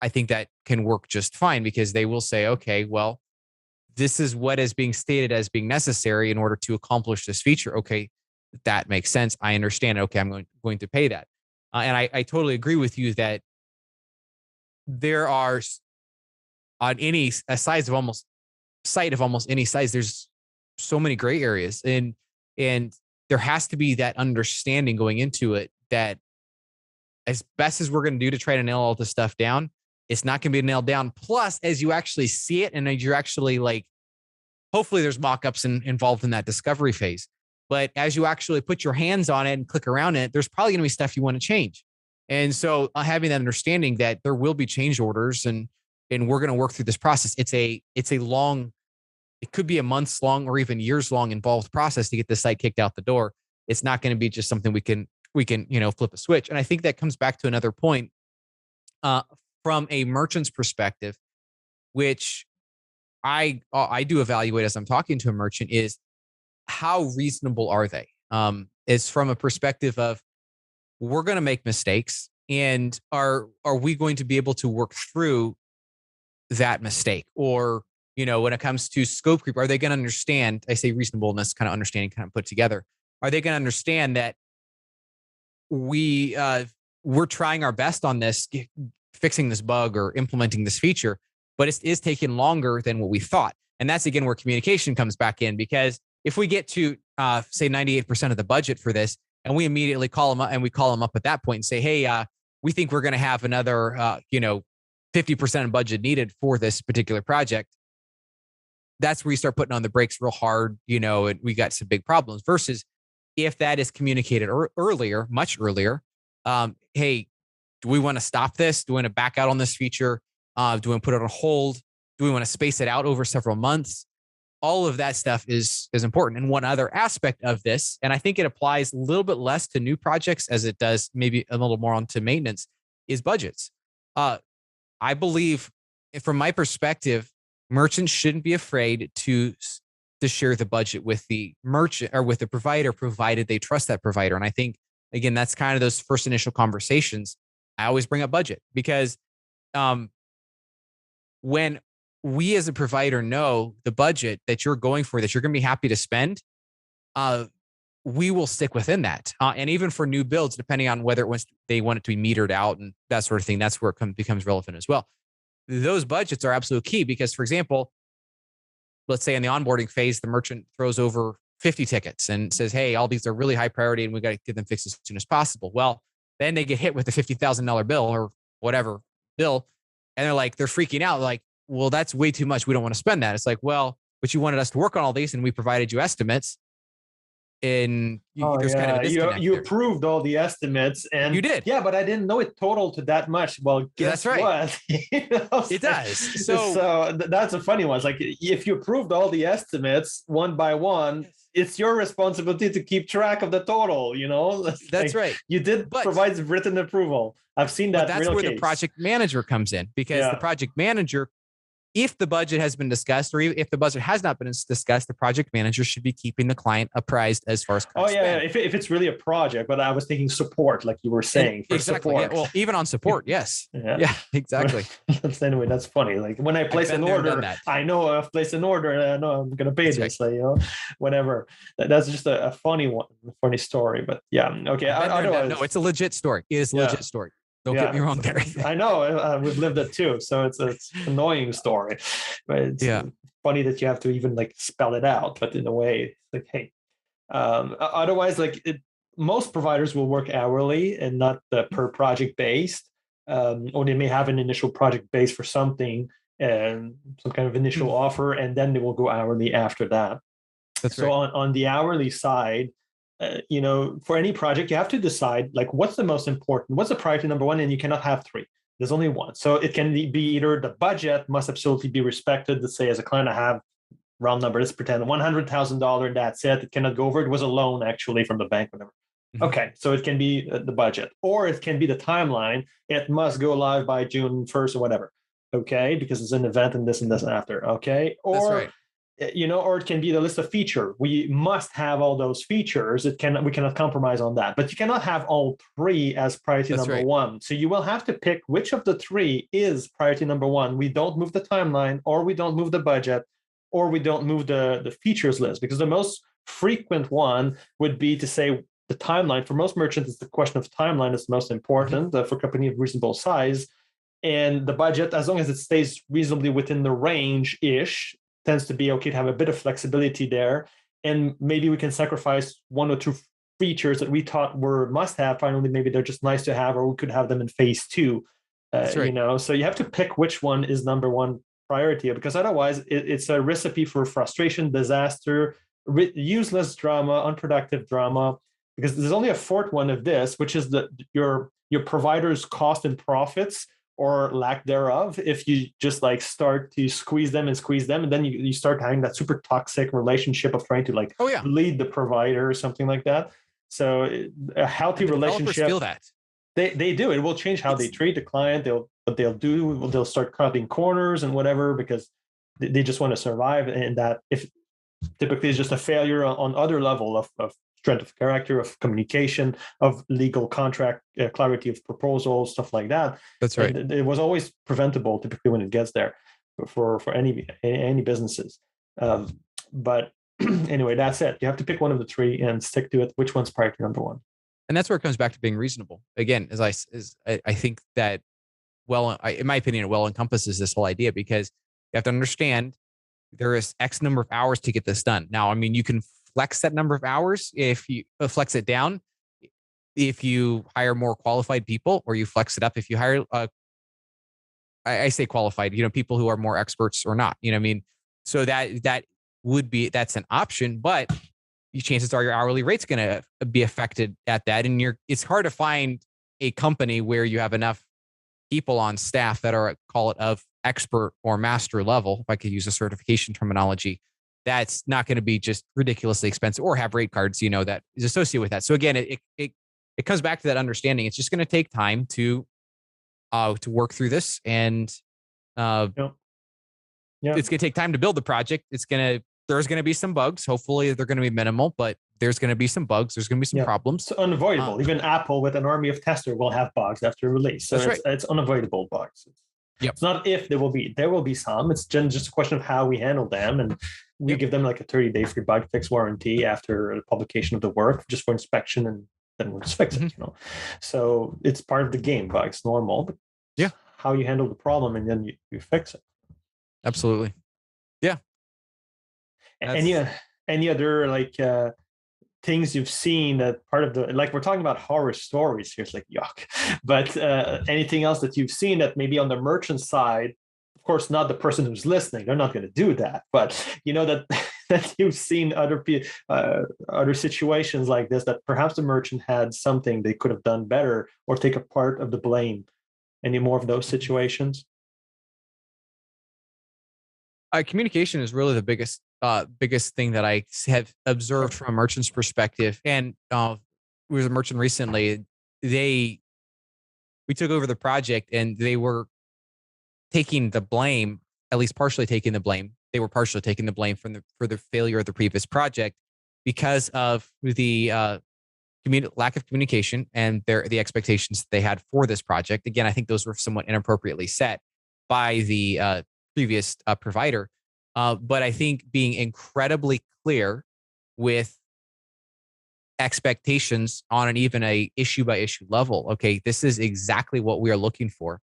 [SPEAKER 3] I think that can work just fine, because they will say, okay, well, this is what is being stated as being necessary in order to accomplish this feature. Okay, that makes sense. I understand. Okay, I'm going to pay that. And I totally agree with you that there are, on any site of almost any size, there's so many gray areas, and there has to be that understanding going into it that as best as we're going to do to try to nail all this stuff down, it's not going to be nailed down. Plus, as you actually see it, and as you're actually like, hopefully there's mock-ups involved in that discovery phase. But as you actually put your hands on it and click around it, there's probably going to be stuff you want to change. And so having that understanding that there will be change orders, and we're going to work through this process. It's a long, it could be a months long or even years long involved process to get the site kicked out the door. It's not going to be just something we can flip a switch. And I think that comes back to another point from a merchant's perspective, which I do evaluate as I'm talking to a merchant, is how reasonable are they? It's from a perspective of, we're going to make mistakes, and are we going to be able to work through that mistake? Or, when it comes to scope creep, are they going to understand? I say reasonableness, kind of understanding, kind of put together. Are they going to understand that we're trying our best on this, fixing this bug or implementing this feature, but it is taking longer than what we thought? And that's again where communication comes back in, because if we get to say 98% of the budget for this, and we immediately call them up, and we call them up at that point and say, hey, we think we're going to have another 50% of budget needed for this particular project, that's where you start putting on the brakes real hard, and we got some big problems. Versus if that is communicated earlier, much earlier, hey, do we want to stop this? Do we want to back out on this feature? Do we want to put it on hold? Do we want to space it out over several months? All of that stuff is important. And one other aspect of this, and I think it applies a little bit less to new projects as it does maybe a little more onto maintenance, is budgets. I believe, from my perspective, merchants shouldn't be afraid to share the budget with the merchant or with the provider, provided they trust that provider. And I think, again, that's kind of those first initial conversations. I always bring up budget because when we as a provider know the budget that you're going for, that you're going to be happy to spend, we will stick within that. And even for new builds, depending on whether they want it to be metered out and that sort of thing, that's where it becomes relevant as well. Those budgets are absolutely key because, for example, let's say in the onboarding phase, the merchant throws over 50 tickets and says, hey, all these are really high priority and we got to get them fixed as soon as possible. Well, then they get hit with a $50,000 bill or whatever bill. And they're freaking out. Like, well, that's way too much. We don't want to spend that. It's like, well, but you wanted us to work on all these and we provided you estimates. And there's kind of a disconnect.
[SPEAKER 1] You approved all the estimates and
[SPEAKER 3] you did.
[SPEAKER 1] Yeah, but I didn't know it totaled to that much. Well, guess
[SPEAKER 3] that's right.
[SPEAKER 1] What?
[SPEAKER 3] It does.
[SPEAKER 1] So that's a funny one. It's like, if you approved all the estimates one by one, it's your responsibility to keep track of the total,
[SPEAKER 3] That's right.
[SPEAKER 1] You did provide written approval. I've seen that.
[SPEAKER 3] But that's where the project manager comes in, because the project manager, if the budget has been discussed, or if the budget has not been discussed, the project manager should be keeping the client apprised as far as
[SPEAKER 1] spend. If it's really a project, but I was thinking support, like you were saying, for
[SPEAKER 3] exactly.
[SPEAKER 1] support.
[SPEAKER 3] Yeah, well, even on support, yes. Yeah, exactly.
[SPEAKER 1] Anyway, that's funny. Like when I place an order, I know I've placed an order and I know I'm going to pay this. Right. Like, whatever. That's just a funny story. But yeah, okay.
[SPEAKER 3] No, it's a legit story. It is a legit story. Don't get me wrong, Gary.
[SPEAKER 1] I know. We've lived it too. So it's an annoying story. But it's funny that you have to even spell it out. But in a way, it's like, hey. Otherwise, most providers will work hourly and not per project based. Or they may have an initial project base for something and some kind of initial offer, and then they will go hourly after that.
[SPEAKER 3] That's
[SPEAKER 1] so
[SPEAKER 3] right.
[SPEAKER 1] on the hourly side, for any project, you have to decide what's the most important, what's the priority number one, and you cannot have three. There's only one. So it can be either the budget must absolutely be respected. Let's say as a client, I have round number, let's pretend $100,000, that's it. It cannot go over. It was a loan actually from the bank, whatever. Mm-hmm. Okay, so it can be the budget, or it can be the timeline. It must go live by June 1st or whatever. Okay, because it's an event and this and this after. Okay, or
[SPEAKER 3] that's right.
[SPEAKER 1] Or it can be the list of feature. We must have all those features. We cannot compromise on that. But you cannot have all three as priority number one. So you will have to pick which of the three is priority number one. We don't move the timeline, or we don't move the budget, or we don't move the features list. Because the most frequent one would be to say the timeline. For most merchants, it's the question of timeline is most important for a company of reasonable size. And the budget, as long as it stays reasonably within the range-ish, tends to be okay to have a bit of flexibility there. And maybe we can sacrifice one or two features that we thought were must-have. Finally, maybe they're just nice to have, or we could have them in phase two. So you have to pick which one is number one priority, because otherwise it's a recipe for frustration, disaster, useless drama, unproductive drama. Because there's only a fourth one of this, which is your provider's cost and profits, or lack thereof, if you just start to squeeze them, and then you start having that super toxic relationship of trying to lead the provider or something like that. So a healthy relationship,
[SPEAKER 3] feel that
[SPEAKER 1] they do. It will change how they treat the client. They'll start cutting corners and whatever, because they just want to survive. And that if typically is just a failure on other level of strength of character, of communication, of legal contract, clarity of proposals, stuff like that.
[SPEAKER 3] That's right.
[SPEAKER 1] And it was always preventable typically when it gets there for any businesses. But anyway, that's it. You have to pick one of the three and stick to it. Which one's priority number one?
[SPEAKER 3] And that's where it comes back to being reasonable. Again, I think that, in my opinion, it well encompasses this whole idea, because you have to understand there is X number of hours to get this done. Now, I mean, you can flex that number of hours if you flex it down if you hire more qualified people, or you flex it up if you hire I say qualified, people who are more experts or not, what I mean? So that's an option, but chances are your hourly rate's going to be affected at that. And it's hard to find a company where you have enough people on staff that are, call it, of expert or master level, if I could use a certification terminology, that's not going to be just ridiculously expensive or have rate cards, that is associated with that. So again, it comes back to that understanding. It's just going to take time to work through this, and it's going to take time to build the project. There's going to be some bugs. Hopefully they're going to be minimal, but there's going to be some bugs. There's going to be some problems.
[SPEAKER 1] It's unavoidable. Even Apple with an army of testers will have bugs after release. So it's unavoidable bugs. It's not if there will be some. It's just a question of how we handle them. And we give them like a 30-day free bug fix warranty after the publication of the work, just for inspection, and then we'll just fix it, So it's part of the game. Bugs normal, but how you handle the problem, and then you fix it.
[SPEAKER 3] Absolutely. Yeah.
[SPEAKER 1] Any other things you've seen that part of the, we're talking about horror stories here, it's like yuck, but anything else that you've seen that maybe on the merchant side, of course not the person who's listening, they're not going to do that, but that you've seen other situations like this, that perhaps the merchant had something they could have done better or take a part of the blame. Any more of those situations?
[SPEAKER 3] Communication is really the biggest thing that I have observed from a merchant's perspective. And we was a merchant recently. We took over the project, and they were taking the blame, at least partially taking the blame. They were partially taking the blame for the failure of the previous project because of the lack of communication and the expectations they had for this project. Again, I think those were somewhat inappropriately set by the previous provider. But I think being incredibly clear with expectations on an even a issue by issue level. Okay, this is exactly what we are looking for.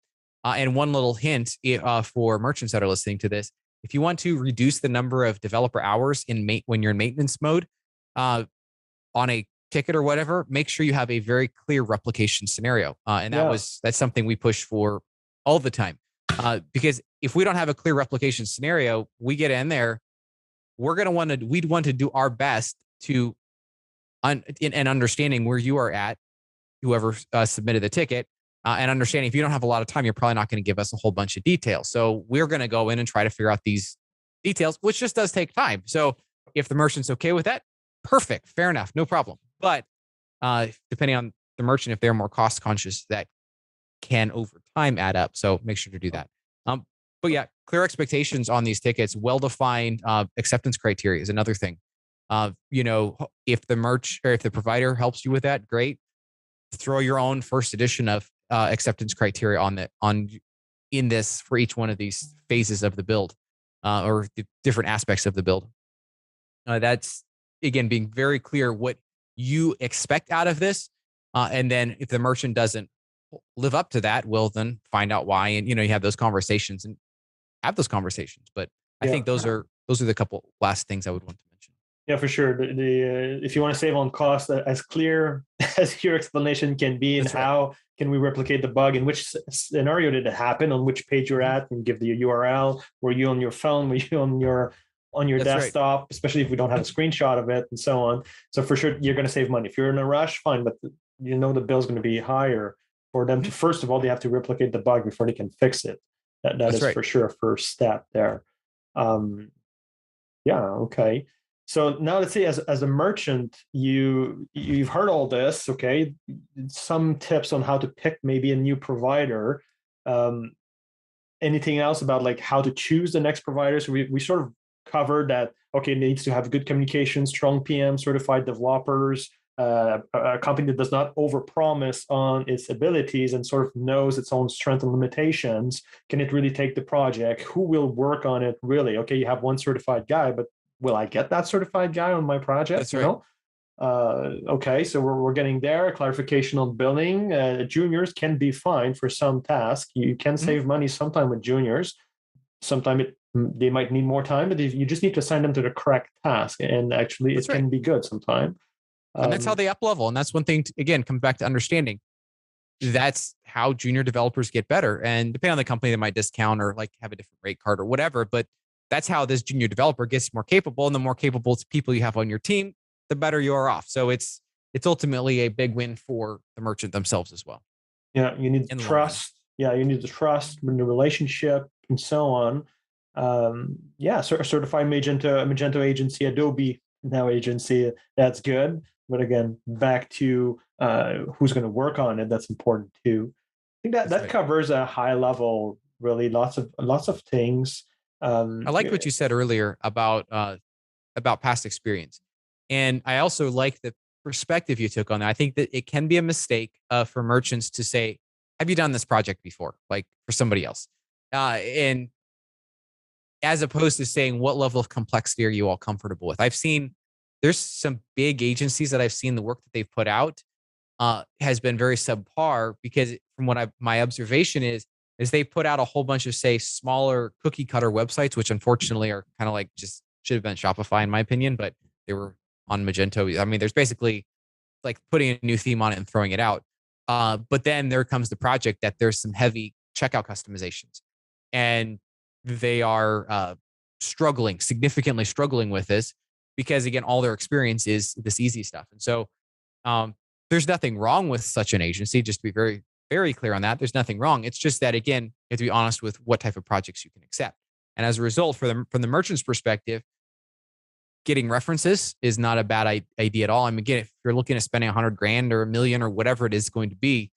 [SPEAKER 3] And one little hint for merchants that are listening to this: if you want to reduce the number of developer hours when you're in maintenance mode on a ticket or whatever, make sure you have a very clear replication scenario. And that's something we push for all the time. Because if we don't have a clear replication scenario, we get in there, we'd want to do our best to, in understanding where you are at, whoever submitted the ticket, and understanding if you don't have a lot of time, you're probably not going to give us a whole bunch of details. So we're going to go in and try to figure out these details, which just does take time. So if the merchant's okay with that, perfect, fair enough, no problem. But depending on the merchant, if they're more cost conscious, that can over time add up. So make sure to do that. But yeah, clear expectations on these tickets, well-defined acceptance criteria is another thing. If the provider helps you with that, great. Throw your own first edition of acceptance criteria in this for each one of these phases of the build or the different aspects of the build. That's, again, being very clear what you expect out of this. And then if the merchant doesn't live up to that, well, then find out why. And, you have those conversations and have those conversations. But I think those are the couple last things I would want to mention.
[SPEAKER 1] Yeah, for sure. If you want to save on cost, as clear as your explanation can be, and how can we replicate the bug, in which scenario did it happen, on which page you're at, and give the URL. Were you on your phone? Were you on your desktop? Right. Especially if we don't have a screenshot of it, and so on. So for sure, you're going to save money. If you're in a rush, fine, but the bill's going to be higher for them to. First of all, they have to replicate the bug before they can fix it. That is right. For sure a first step there. Okay. So now let's say as a merchant, you've heard all this, okay? Some tips on how to pick maybe a new provider. Anything else about how to choose the next provider? So we sort of covered that, okay, it needs to have good communication, strong PM, certified developers, a company that does not overpromise on its abilities and sort of knows its own strengths and limitations. Can it really take the project? Who will work on it really? Okay, you have one certified guy, but will I get that certified guy on my project?
[SPEAKER 3] That's right.
[SPEAKER 1] Okay, so we're getting there. Clarification on billing. Juniors can be fine for some tasks. You can save money sometime with juniors. Sometimes they might need more time, but you just need to assign them to the correct task. And actually, it can be good sometime.
[SPEAKER 3] And that's how they up level. And that's one thing, again, comes back to understanding. That's how junior developers get better. And depending on the company, they might discount or have a different rate card or whatever. But that's how this junior developer gets more capable. And the more capable people you have on your team, the better you are off. So it's ultimately a big win for the merchant themselves as well.
[SPEAKER 1] Yeah, you need
[SPEAKER 3] in the long run.
[SPEAKER 1] trust. Yeah, you need the trust in the relationship and so on. Yeah, certified Magento agency, Adobe now agency. That's good. But again, back to who's going to work on it. That's important too. I think that
[SPEAKER 3] That's
[SPEAKER 1] that
[SPEAKER 3] right.
[SPEAKER 1] covers a high level, really lots of things.
[SPEAKER 3] I liked what you said earlier about past experience, and I also like the perspective you took on that. I think that it can be a mistake for merchants to say, "Have you done this project before?" Like for somebody else, and as opposed to saying, "What level of complexity are you all comfortable with?" There's some big agencies that I've seen the work that they've put out has been very subpar because from what my observation is they put out a whole bunch of, say, smaller cookie cutter websites, which unfortunately are kind of like just should have been Shopify in my opinion, but they were on Magento. I mean, there's basically like putting a new theme on it and throwing it out. But then there comes the project that there's some heavy checkout customizations, and they are significantly struggling with this because again, all their experience is this easy stuff. And so there's nothing wrong with such an agency. Just to be very, very clear on that, there's nothing wrong. It's just that again, you have to be honest with what type of projects you can accept. And as a result, from the merchant's perspective, getting references is not a bad idea at all. I mean, again, if you're looking at spending $100,000 or $1 million or whatever it is going to be,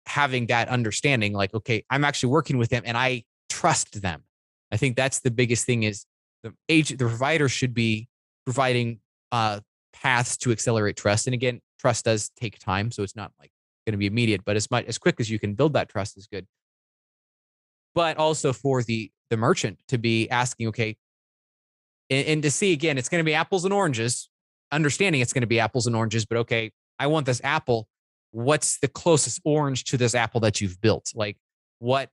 [SPEAKER 3] having that understanding, like, okay, I'm actually working with them and I trust them. I think that's the biggest thing is the provider should be providing paths to accelerate trust. And again, trust does take time, so it's not like going to be immediate, but as quick as you can build that trust is good. But also for the merchant to be asking, okay, and to see again, it's going to be apples and oranges, understanding it's going to be apples and oranges, but okay, I want this apple. What's the closest orange to this apple that you've built? Like what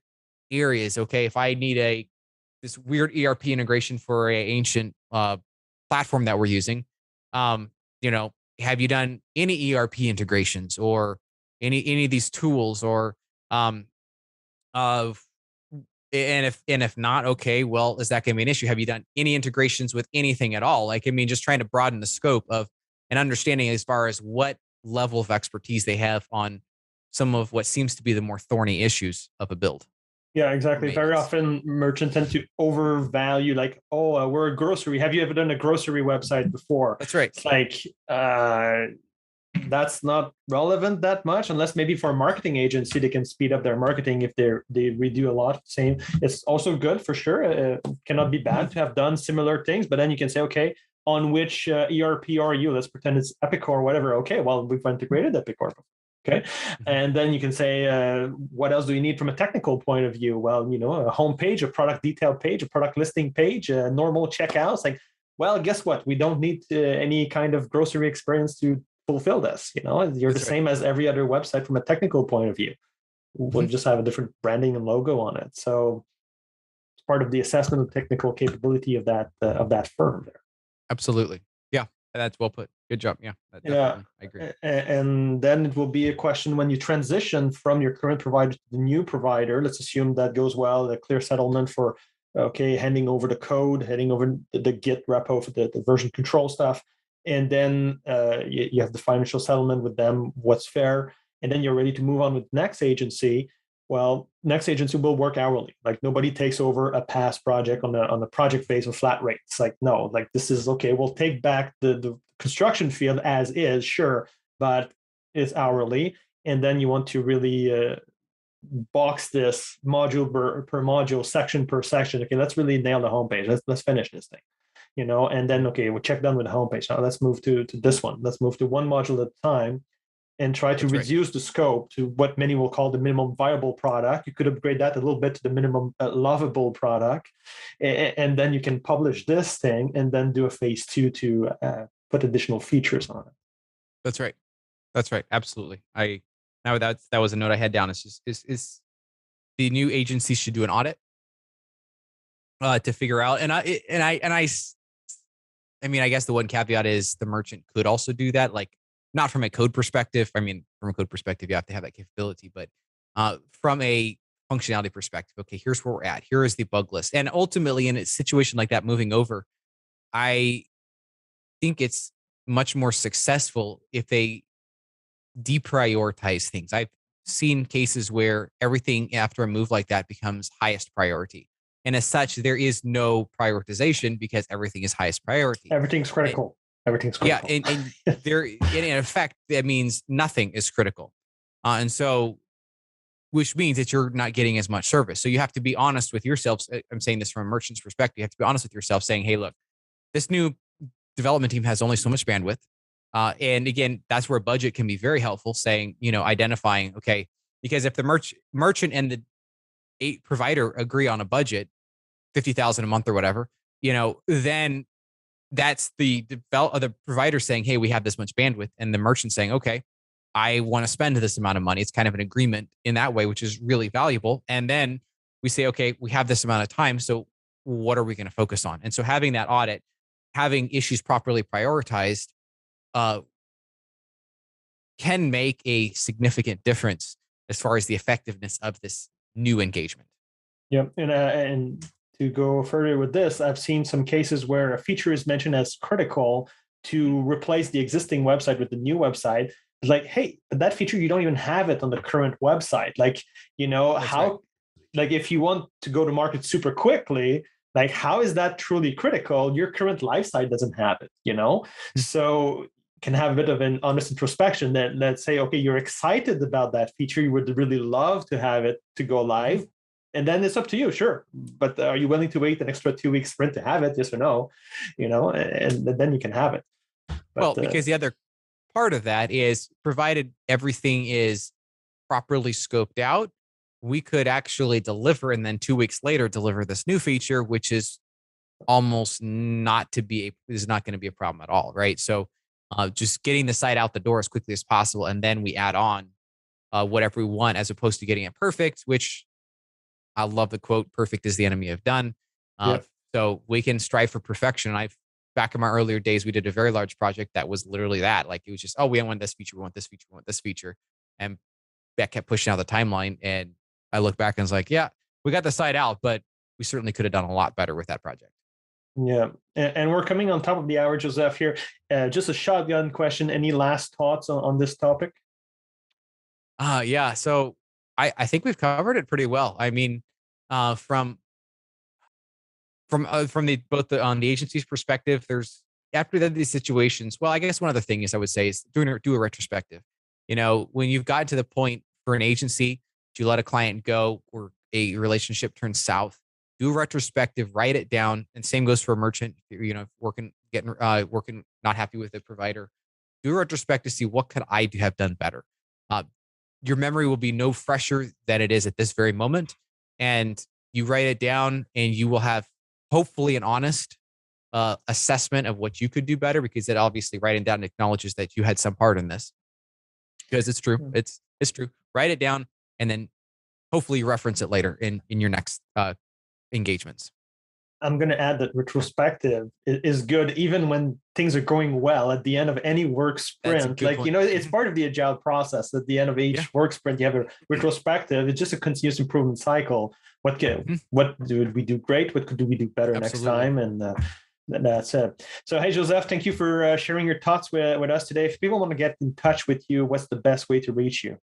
[SPEAKER 3] areas? Okay, if I need this weird ERP integration for a ancient platform that we're using, have you done any ERP integrations or any of these tools or of and if not, okay, well, is that going to be an issue? Have you done any integrations with anything at all? Like, I mean, just trying to broaden the scope of an understanding as far as what level of expertise they have on some of what seems to be the more thorny issues of a build.
[SPEAKER 1] Yeah, exactly. Very often merchants tend to overvalue, like, oh, we're a grocery. Have you ever done a grocery website before?
[SPEAKER 3] That's right.
[SPEAKER 1] It's like, that's not relevant that much, unless maybe for a marketing agency, they can speed up their marketing if they redo a lot. Same. It's also good for sure. It cannot be bad to have done similar things, but then you can say, okay, on which ERP are you? Let's pretend it's Epicor or whatever. Okay, well, we've integrated Epicor. Okay. And then you can say, what else do you need from a technical point of view? Well, a home page, a product detail page, a product listing page, a normal checkouts. Like, well, guess what? We don't need any kind of grocery experience to fulfill this. You're That's the right. Same as every other website from a technical point of view. We'll just have a different branding and logo on it. So it's part of the assessment of technical capability of that firm there.
[SPEAKER 3] Absolutely. Yeah. That's well put. Good job. Yeah.
[SPEAKER 1] Yeah,
[SPEAKER 3] I agree.
[SPEAKER 1] And then it will be a question when you transition from your current provider to the new provider. Let's assume that goes well, the clear settlement for, okay, handing over the code, handing over the Git repo for the version control stuff. And then you have the financial settlement with them, what's fair. And then you're ready to move on with next agency. Well, next agency will work hourly. Like nobody takes over a past project on the project base with flat rates. Like, no, like this is okay. We'll take back the construction field as is, sure, but it's hourly. And then you want to really box this module per module, section per section. Okay, let's really nail the homepage. Let's finish this thing. And then okay, we'll check done with the homepage. Now let's move to this one. Let's move to one module at a time and try to reduce the scope to what many will call the minimum viable product. You could upgrade that a little bit to the minimum lovable product. And then you can publish this thing and then do a phase 2 to put additional features on it.
[SPEAKER 3] That's right. That's right. Absolutely. That was a note I had down. It's just is the new agency should do an audit to figure out. I mean, I guess the one caveat is the merchant could also do that. Like, not from a code perspective. I mean, from a code perspective, you have to have that capability, but from a functionality perspective, okay, here's where we're at. Here is the bug list. And ultimately in a situation like that, moving over, I think it's much more successful if they deprioritize things. I've seen cases where everything after a move like that becomes highest priority. And as such, there is no prioritization because everything is highest priority.
[SPEAKER 1] Everything's critical. Everything's critical.
[SPEAKER 3] Yeah, and there, in effect, that means nothing is critical. And so, which means that you're not getting as much service. So you have to be honest with yourself. I'm saying this from a merchant's perspective. You have to be honest with yourself saying, hey, look, this new development team has only so much bandwidth. And again, that's where budget can be very helpful, saying, identifying, okay, because if the merchant and the provider agree on a budget, 50,000 a month or whatever, then that's the provider saying, hey, we have this much bandwidth. And the merchant saying, okay, I want to spend this amount of money. It's kind of an agreement in that way, which is really valuable. And then we say, okay, we have this amount of time. So what are we going to focus on? And so having that audit, having issues properly prioritized, can make a significant difference as far as the effectiveness of this new engagement.
[SPEAKER 1] Yep. And to go further with this, I've seen some cases where a feature is mentioned as critical to replace the existing website with the new website. It's like, hey, but that feature, you don't even have it on the current website. Like, like if you want to go to market super quickly, like how is that truly critical? Your current live site doesn't have it, So can have a bit of an honest introspection that let's say, okay, you're excited about that feature. You would really love to have it to go live. And then it's up to you, sure. But are you willing to wait an extra 2-week sprint to have it? Yes or no? And then you can have it. But,
[SPEAKER 3] because the other part of that is provided everything is properly scoped out, we could actually deliver and then 2 weeks later deliver this new feature, which is almost not going to be a problem at all, right? So just getting the site out the door as quickly as possible, and then we add on whatever we want, as opposed to getting it perfect, which I love the quote, perfect is the enemy of done. So we can strive for perfection. Back in my earlier days, we did a very large project that was literally that. Like it was just, oh, we want this feature, we want this feature, we want this feature. And that kept pushing out the timeline. And I look back and was like, yeah, we got the site out, but we certainly could have done a lot better with that project.
[SPEAKER 1] Yeah. And we're coming on top of the hour, Joseph, here. Just a shotgun question. Any last thoughts on this topic?
[SPEAKER 3] Yeah. So I think we've covered it pretty well. I mean, from the agency's perspective, there's after these situations. Well, I guess one other thing is I would say is do a retrospective. When you've gotten to the point for an agency to let a client go or a relationship turns south, do a retrospective, write it down. And same goes for a merchant. Working, not happy with the provider. Do a retrospective to see what could I have done better. Your memory will be no fresher than it is at this very moment, and you write it down, and you will have hopefully an honest assessment of what you could do better, because it obviously writing down acknowledges that you had some part in this, because it's true. It's true. Write it down, and then hopefully you reference it later in your next engagements.
[SPEAKER 1] I'm going to add that retrospective is good even when things are going well. At the end of any work sprint, it's part of the agile process. At the end of each work sprint, you have a retrospective. It's just a continuous improvement cycle. What did we do great? What could we do better next time? And that's it. So, hey, Joseph, thank you for sharing your thoughts with us today. If people want to get in touch with you, what's the best way to reach you?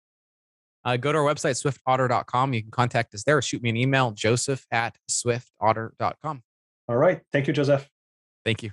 [SPEAKER 3] Go to our website, SwiftOtter.com. You can contact us there or shoot me an email, joseph@SwiftOtter.com.
[SPEAKER 1] All right. Thank you, Joseph.
[SPEAKER 3] Thank you.